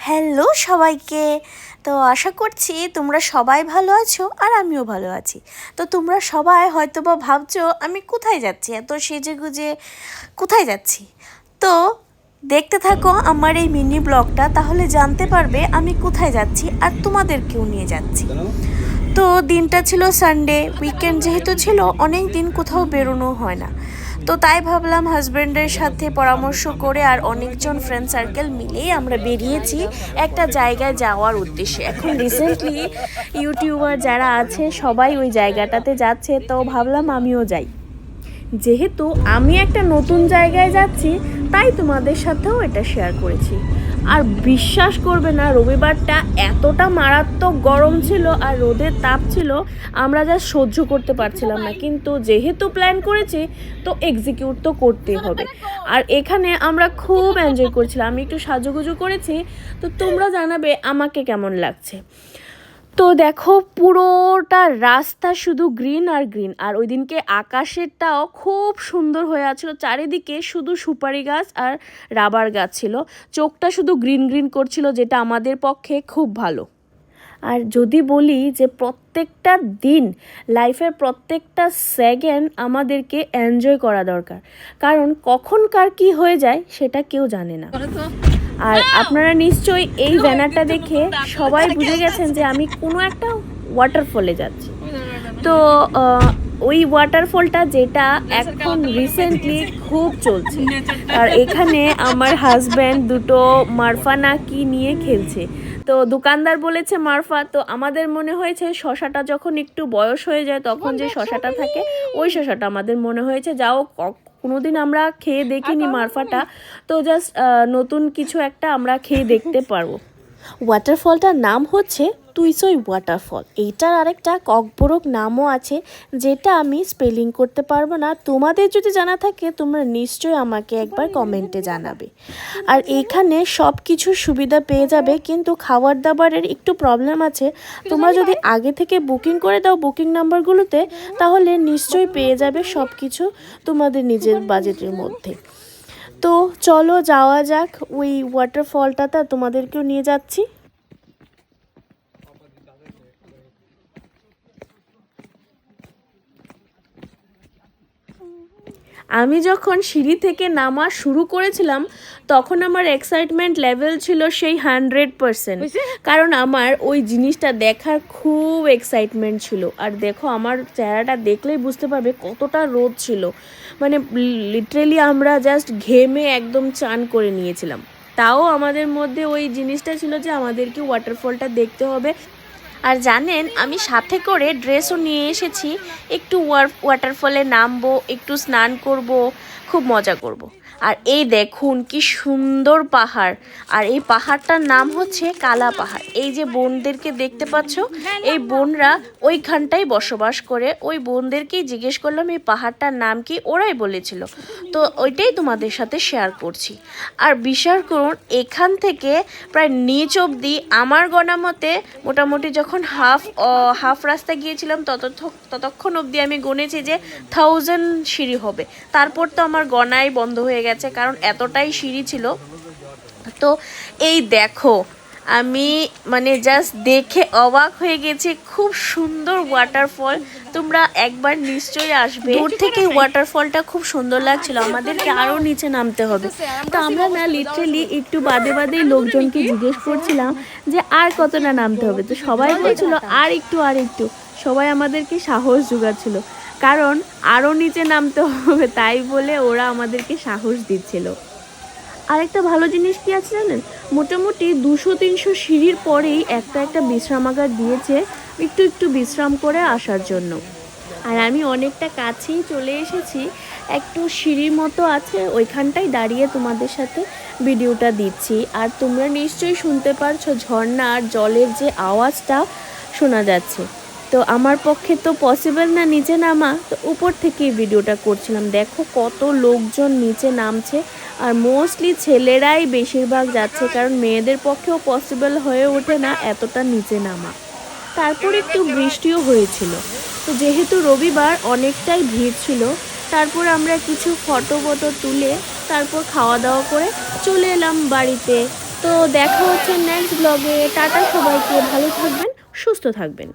Hello সবাইকে। তো আশা করছি তোমরা সবাই ভালো আছো আর আমিও ভালো আছি। তো তোমরা সবাই হয়তো বা ভাবছো আমি কোথায় যাচ্ছি, এত সেজেগুজে কোথায় যাচ্ছি। তো দেখতে থাকো আমার এই মিনি ব্লগটা, তাহলে জানতে পারবে আমি কোথায় যাচ্ছি আর তোমাদেরকেও নিয়ে যাচ্ছি। তো দিনটা ছিল সানডে, উইকেন্ড যেহেতু ছিল, অনেক দিন কোথাও বেরোনো হয় না। তো তাই ভাবলাম হাজব্যান্ডের সাথে পরামর্শ করে আর অনেকজন ফ্রেন্ড সার্কেল মিলেই আমরা বেরিয়েছি একটা জায়গায় যাওয়ার উদ্দেশ্যে। এখন রিসেন্টলি ইউটিউবার যারা আছে সবাই ওই জায়গাটাতে যাচ্ছে, তো ভাবলাম আমিও যাই। যেহেতু আমি একটা নতুন জায়গায় যাচ্ছি তাই তোমাদের সাথেও এটা শেয়ার করেছি। আর বিশ্বাস করবে না, রবিবারটা এতটা মারাত্মক গরম ছিল আর রোদের তাপ ছিল, আমরা যা সহ্য করতে পারছিলাম না। কিন্তু যেহেতু প্ল্যান করেছি তো এক্সিকিউট তো করতেই হবে। আর এখানে আমরা খুব এনজয় করছিলাম, আমি একটু সাজুগুজু করেছি। তো তোমরা জানাবে আমাকে কেমন লাগছে। তো দেখো পুরোটা রাস্তা শুধু গ্রিন আর গ্রিন, আর ওই দিনকে আকাশেরটাও খুব সুন্দর হয়ে আছিল, চারিদিকে শুধু সুপারি গাছ আর রাবার গাছ ছিল, চোখটা শুধু গ্রিন গ্রিন করছিল, যেটা আমাদের পক্ষে খুব ভালো। আর যদি বলি যে প্রত্যেকটা দিন, লাইফের প্রত্যেকটা সেকেন্ড আমাদেরকে এনজয় করা দরকার, কারণ কখন কার কী হয়ে যায় সেটা কেউ জানে না। আর আপনারা নিশ্চয়ই এই ব্যানারটা দেখে সবাই বুঝে গেছেন যে আমি কোনো একটা ওয়াটারফলে যাচ্ছি। তো ওই ওয়াটারফলটা যেটা এখন রিসেন্টলি খুব চলছে, আর এখানে আমার হাজব্যান্ড দুটো মারফা না কি নিয়ে খেলছে। তো দোকানদার বলেছে মারফা, তো আমাদের মনে হয়েছে শশাটা যখন একটু বয়স হয়ে যায় তখন যে শশাটা থাকে ওই শশাটা আমাদের মনে হয়েছে, যাও কোনোদিন আমরা খেয়ে দেখিনি মারফাটা, তো জাস্ট নতুন কিছু একটা আমরা খেয়ে দেখতে পারবো। ওয়াটারফলটার নাম হচ্ছে তুইসই ওয়াটারফল। এইটার আরেকটা ককবরক নামও আছে, যেটা আমি স্পেলিং করতে পারবো না। তোমাদের যদি জানা থাকে তোমরা নিশ্চয়ই আমাকে একবার কমেন্টে জানাবে। আর এইখানে সব কিছুর সুবিধা পেয়ে যাবে, কিন্তু খাবার দাবারের একটু প্রবলেম আছে। তোমরা যদি আগে থেকে বুকিং করে দাও বুকিং নাম্বারগুলোতে, তাহলে নিশ্চয়ই পেয়ে যাবে সব কিছু তোমাদের নিজের বাজেটের মধ্যে। তো চলো যাওয়া যাক ওই ওয়াটারফলটাতে, তোমাদেরকেও নিয়ে যাচ্ছি। আমি যখন সিঁড়ি থেকে নামা শুরু করেছিলাম তখন আমার এক্সাইটমেন্ট লেভেল ছিল সেই 100%, কারণ আমার ওই জিনিসটা দেখার খুব এক্সাইটমেন্ট ছিল। আর দেখো আমার চেহারাটা দেখলেই বুঝতে পারবে কতটা রোদ ছিল, মানে লিটারেলি আমরা জাস্ট ঘেমে একদম চান করে নিয়েছিলাম। তাও আমাদের মধ্যে ওই জিনিসটা ছিল যে আমাদেরকে ওয়াটারফলটা দেখতে হবে। আর জানেন আমি সাথে করে ড্রেসও নিয়ে এসেছি, একটু ওয়াটারফলে নামবো, একটু স্নান করব, খুব মজা করব। আর এই দেখুন কি সুন্দর পাহাড়, আর এই পাহাড়টার নাম হচ্ছে কালা পাহাড়। এই যে বোনদেরকে দেখতে পাচ্ছ, এই বোনরা ওইখানটাই বসবাস করে। ওই বোনদেরকেই জিজ্ঞেস করলাম এই পাহাড়টার নাম কি, ওরাই বলেছিল, তো ওইটাই তোমাদের সাথে শেয়ার করছি। আর বিশ্বাস করুন এখান থেকে প্রায় নিচ অবধি আমার গণা মতে মোটামুটি যখন হাফ রাস্তা গিয়েছিলাম ততক্ষণ অবধি আমি গুনেছি যে 1000 সিঁড়ি হবে। তারপর তো আমার গণাই বন্ধ হয়ে গেছে, কারণ এতটাই সিঁড়ি ছিল। তো এই দেখো আমি মানে জাস্ট দেখে অবাক হয়ে গেছি, খুব সুন্দর ওয়াটারফল, তোমরা একবার নিশ্চয়ই আসবে। দূর থেকে ওয়াটারফলটা খুব সুন্দর লাগছিল, আমাদেরকে আরও নিচে নামতে হবে। তো আমরা না লিটারেলি একটু বাদে বাদেই লোকজনকে জিজ্ঞেস করছিলাম যে আর কত না নামতে হবে, তো সবাই বলছিল আর একটু আর একটু, সবাই আমাদেরকে সাহস জোগাচ্ছিল, কারণ আরও নিচে নামতে হবে, তাই বলে ওরা আমাদেরকে সাহস দিচ্ছিল। আরেকটা ভালো জিনিস কি আছে জানেন, মোটামুটি 200-300 সিঁড়ির পরেই একটা বিশ্রামাগার দিয়েছে একটু একটু বিশ্রাম করে আসার জন্য। আর আমি অনেকটা কাছেই চলে এসেছি, একটু সিঁড়ির মতো আছে ওইখানটাই দাঁড়িয়ে তোমাদের সাথে ভিডিওটা দিচ্ছি। আর তোমরা নিশ্চয়ই শুনতে পারছো ঝর্ণা আর জলের যে আওয়াজটা শোনা যাচ্ছে। তো আমার পক্ষে তো পসিবল না নিচে নামা, তো উপর থেকেই ভিডিওটা করছিলাম। দেখো কত লোকজন নিচে নামছে, আর মোস্টলি ছেলেরাই বেশিরভাগ যাচ্ছে, কারণ মেয়েদের পক্ষেও পসিবল হয়ে ওঠে না এতটা নিচে নামা। তারপর একটু বৃষ্টিও হয়েছিল, তো যেহেতু রবিবার অনেকটাই ভিড় ছিল। তারপর আমরা কিছু ফটো তুলে তারপর খাওয়া দাওয়া করে চলে এলাম বাড়িতে। তো দেখা হচ্ছে নেক্সট ব্লগে। টাটা সবাইকে, ভালো থাকবেন, সুস্থ থাকবেন।